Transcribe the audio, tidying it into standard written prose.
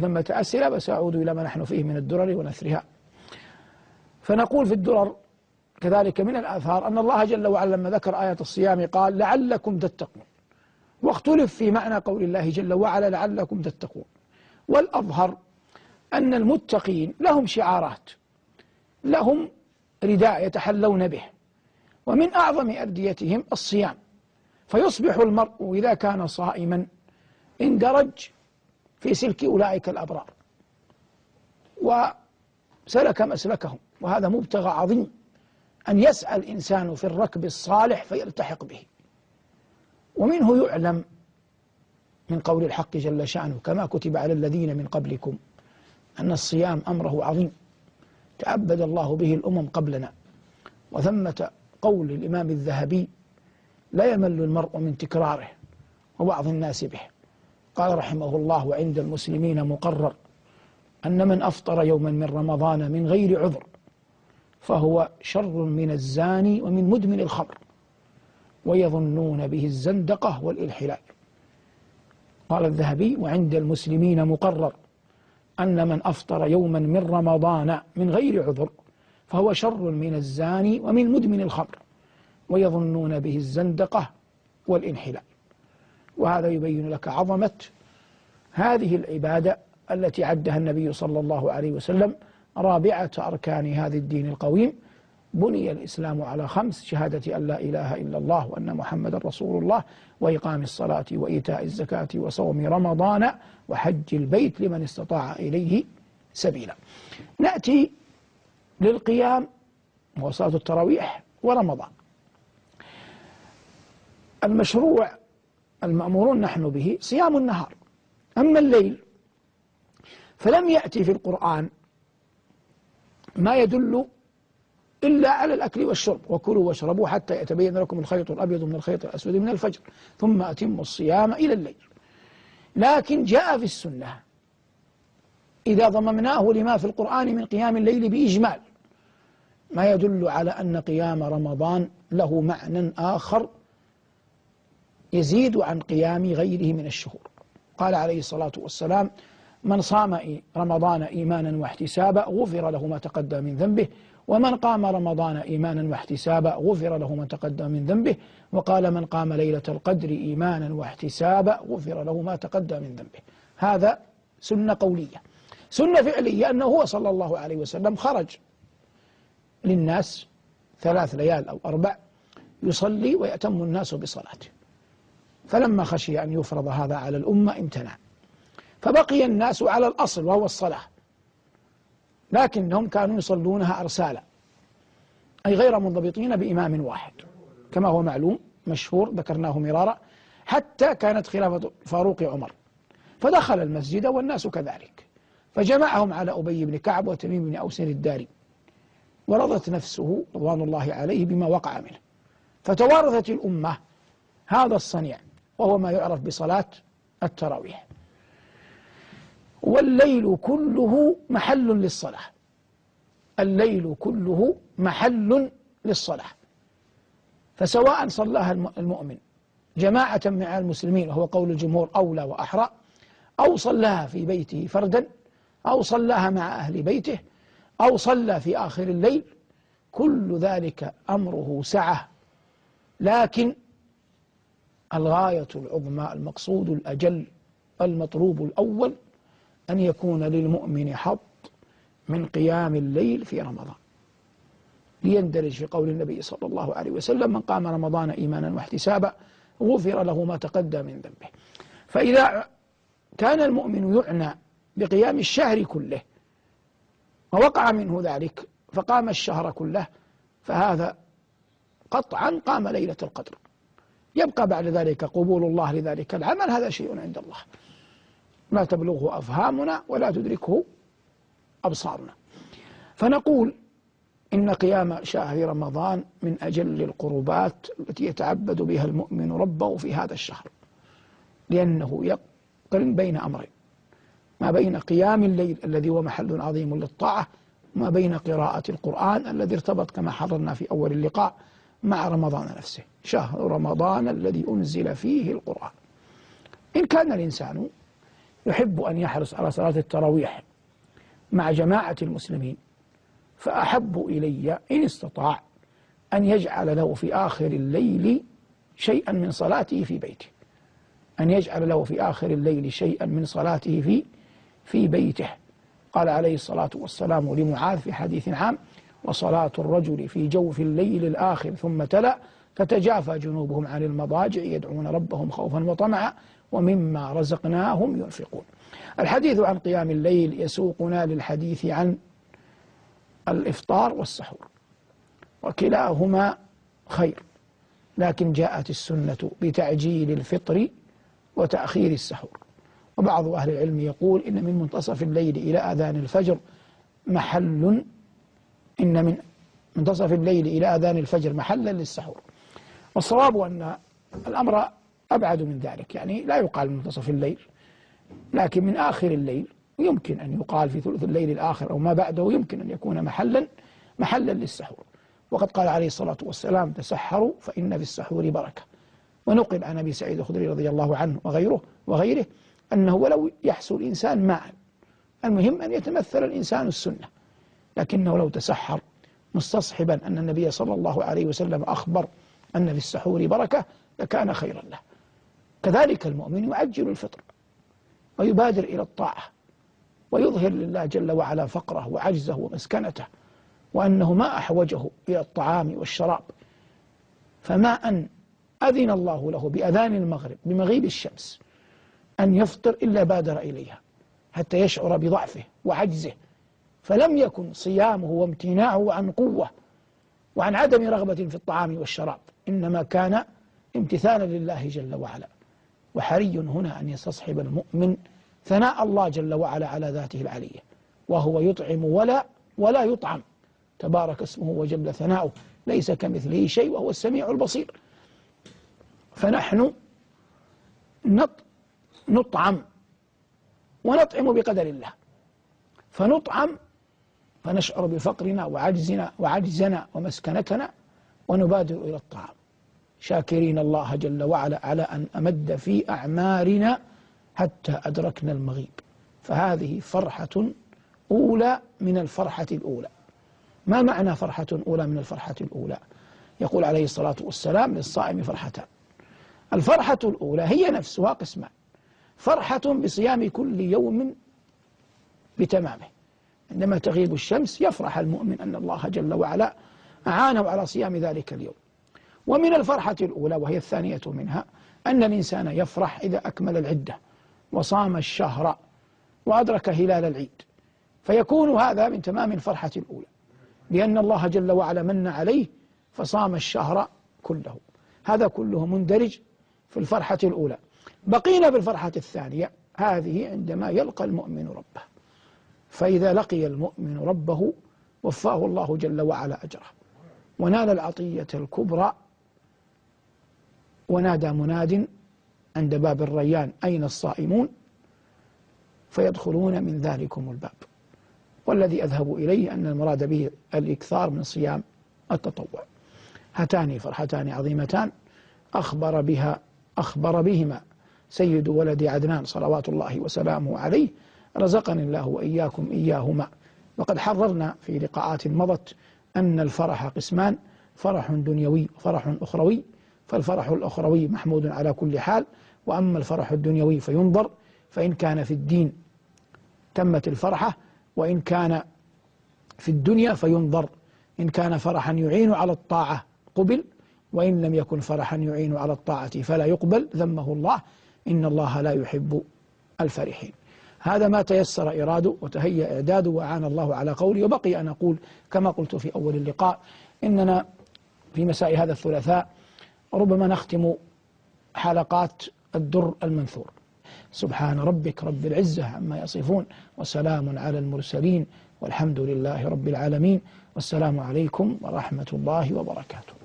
ثمة أسئلة وسأعود إلى ما نحن فيه من الدرر ونثرها. فنقول في الدرر كذلك من الآثار أن الله جل وعلا لما ذكر آية الصيام قال لعلكم تتقون، واختلف في معنى قول الله جل وعلا لعلكم تتقون. والأظهر أن المتقين لهم شعارات، لهم رداء يتحلون به، ومن أعظم أرديتهم الصيام، فيصبح المرء إذا كان صائما اندرج في سلك أولئك الأبرار وسلك مسلكهم، وهذا مبتغى عظيم أن يسعى الإنسان في الركب الصالح فيلتحق به. ومنه يعلم من قول الحق جل شأنه كما كتب على الذين من قبلكم أن الصيام أمره عظيم تعبد الله به الأمم قبلنا. وثمة قول الإمام الذهبي لا يمل المرء من تكراره ووعظ الناس به، قال رحمه الله وعند المسلمين مقرر أن من أفطر يوما من رمضان من غير عذر فهو شر من الزاني ومن مدمن الخمر، ويظنون به الزندقة والإلحلال. قال الذهبي وعند المسلمين مقرر أن من أفطر يوما من رمضان من غير عذر فهو شر من الزاني ومن مدمن الخمر، ويظنون به الزندقة والإنحلال. وهذا يبين لك عظمة هذه العبادة التي عدها النبي صلى الله عليه وسلم رابعة أركان هذا الدين القويم. بني الإسلام على 5: شهادة أن لا إله إلا الله وأن محمد رسول الله، وإقام الصلاة وإيتاء الزكاة وصوم رمضان وحج البيت لمن استطاع إليه سبيلا. نأتي للقيام وصلاة التراويح ورمضان. المشروع المأمورون نحن به صيام النهار، أما الليل فلم يأتي في القرآن ما يدل إلا على الأكل والشرب، وكلوا واشربوا حتى يتبين لكم الخيط الأبيض من الخيط الأسود من الفجر ثم أتموا الصيام إلى الليل. لكن جاء في السنة إذا ضممناه لما في القرآن من قيام الليل بإجمال ما يدل على أن قيام رمضان له معنى آخر يزيد عن قيام غيره من الشهور. قال عليه الصلاة والسلام من صام رمضان إيمانا واحتسابا غفر له ما تقدم من ذنبه، ومن قام رمضان إيمانا واحتسابا غفر له ما تقدم من ذنبه، وقال من قام ليلة القدر إيمانا واحتسابا غفر له ما تقدم من ذنبه. هذا سنة قولية. سنة فعلية أنه هو صلى الله عليه وسلم خرج للناس 3 ليال أو 4 يصلي ويأتم الناس بصلاته، فلما خشي أن يفرض هذا على الأمة امتنع، فبقي الناس على الأصل وهو الصلاة، لكنهم كانوا يصلونها أرسالا أي غير منضبطين بإمام واحد كما هو معلوم مشهور ذكرناه مرارا، حتى كانت خلافة فاروق عمر فدخل المسجد والناس كذلك، فجمعهم على أبي بن كعب وتميم بن أوس الداري، ورضت نفسه رضوان الله عليه بما وقع منه، فتوارثت الأمة هذا الصنيع وهو ما يعرف بصلاة التراويح. والليل كله محل للصلاة، الليل كله محل للصلاة، فسواء صلاها المؤمن جماعة مع المسلمين وهو قول الجمهور أولى وأحرى، أو صلاها في بيته فردا، أو صلاها مع أهل بيته، أو صلى في آخر الليل، كل ذلك أمره سعة. لكن الغاية العظمى المقصود الأجل المطلوب الأول أن يكون للمؤمن حظ من قيام الليل في رمضان، ليندرج في قول النبي صلى الله عليه وسلم من قام رمضان إيمانا واحتسابا غفر له ما تقدم من ذنبه. فإذا كان المؤمن يعنى بقيام الشهر كله ووقع منه ذلك فقام الشهر كله، فهذا قطعا قام ليلة القدر. يبقى بعد ذلك قبول الله لذلك العمل، هذا شيء عند الله لا تبلغه أفهامنا ولا تدركه أبصارنا. فنقول إن قيام شهر رمضان من أجل القربات التي يتعبد بها المؤمن ربه في هذا الشهر، لأنه يقرن بين أمرين: ما بين قيام الليل الذي هو محل عظيم للطاعة، وما بين قراءة القرآن الذي ارتبط كما حضرنا في أول اللقاء مع رمضان نفسه، شهر رمضان الذي أنزل فيه القرآن. إن كان الإنسان يحب أن يحرص على صلاة التراويح مع جماعة المسلمين، فأحب إلي إن استطاع أن يجعل له في آخر الليل شيئا من صلاته في بيته، أن يجعل له في آخر الليل شيئا من صلاته في بيته. قال عليه الصلاة والسلام لمعاذ في حديث عام: وصلاة الرجل في جوف الليل الآخر، ثم تلا: تتجافى جنوبهم عن المضاجع يدعون ربهم خوفا وطمعا ومما رزقناهم ينفقون. الحديث عن قيام الليل يسوقنا للحديث عن الإفطار والسحور، وكلاهما خير، لكن جاءت السنة بتعجيل الفطر وتأخير السحور. وبعض أهل العلم يقول إن من منتصف الليل إلى آذان الفجر إن من منتصف الليل إلى آذان الفجر محلا للسحور. والصواب أن الأمر أبعد من ذلك، يعني لا يقال من منتصف الليل، لكن من آخر الليل، ويمكن أن يقال في ثلث الليل الآخر أو ما بعده، يمكن أن يكون محلا للسحور. وقد قال عليه الصلاة والسلام: تسحروا فإن في السحور بركة. ونقل عن أبي سعيد الخدري رضي الله عنه وغيره أنه ولو يحسو الإنسان معا، المهم أن يتمثل الإنسان السنة، لكنه لو تسحر مستصحبا أن النبي صلى الله عليه وسلم أخبر أن في السحور بركة لكان خيرا له. كذلك المؤمن يعجل الفطر ويبادر إلى الطاعة، ويظهر لله جل وعلا فقره وعجزه ومسكنته، وأنه ما أحوجه إلى الطعام والشراب، فما أن أذن الله له بأذان المغرب بمغيب الشمس أن يفطر إلا بادر إليها حتى يشعر بضعفه وعجزه، فلم يكن صيامه وامتناعه عن قوة وعن عدم رغبة في الطعام والشراب، إنما كان امتثالا لله جل وعلا. وحري هنا أن يستصحب المؤمن ثناء الله جل وعلا على ذاته العلية، وهو يطعم ولا يطعم، تبارك اسمه وجل ثناؤه، ليس كمثله شيء وهو السميع البصير. فنحن نطعم ونطعم بقدر الله، فنطعم فنشعر بفقرنا وعجزنا ومسكنتنا، ونبادر إلى الطعام شاكرين الله جل وعلا على أن أمد في أعمارنا حتى أدركنا المغيب. فهذه فرحة أولى من الفرحة الأولى. ما معنى فرحة أولى من الفرحة الأولى؟ يقول عليه الصلاة والسلام: للصائم فرحتان. الفرحة الأولى هي نفسها قسمان: فرحة بصيام كل يوم بتمامه، عندما تغيب الشمس يفرح المؤمن أن الله جل وعلا أعانه على صيام ذلك اليوم. ومن الفرحة الأولى وهي الثانية منها أن الإنسان يفرح إذا أكمل العدة وصام الشهر وأدرك هلال العيد، فيكون هذا من تمام الفرحة الأولى، لأن الله جل وعلا من عليه فصام الشهر كله. هذا كله مندرج في الفرحة الأولى. بقينا بالفرحة الثانية، هذه عندما يلقى المؤمن ربه، فإذا لقي المؤمن ربه وفاه الله جل وعلا أجره ونال العطية الكبرى، ونادى مناد عند باب الريان: أين الصائمون؟ فيدخلون من ذلكم الباب. والذي أذهب إليه أن المراد به الإكثار من صيام التطوع. هاتان فرحتان عظيمتان أخبر بهما سيد ولد عدنان صلوات الله وسلامه عليه، رزقني الله وإياكم إياهما. وقد حررنا في لقاءات مضت أن الفرح قسمان: فرح دنيوي وفرح أخروي، فالفرح الأخروي محمود على كل حال، وأما الفرح الدنيوي فينظر، فإن كان في الدين تمت الفرحة، وإن كان في الدنيا فينظر، إن كان فرحا يعين على الطاعة قبل، وإن لم يكن فرحا يعين على الطاعة فلا يقبل، ذمه الله: إن الله لا يحب الفرحين. هذا ما تيسر إراده وتهيأ إعداده وأعان الله على قوله. وبقي أن أقول كما قلت في أول اللقاء إننا في مساء هذا الثلاثاء ربما نختم حلقات الدر المنثور. سبحان ربك رب العزة عما يصفون، وسلام على المرسلين، والحمد لله رب العالمين، والسلام عليكم ورحمة الله وبركاته.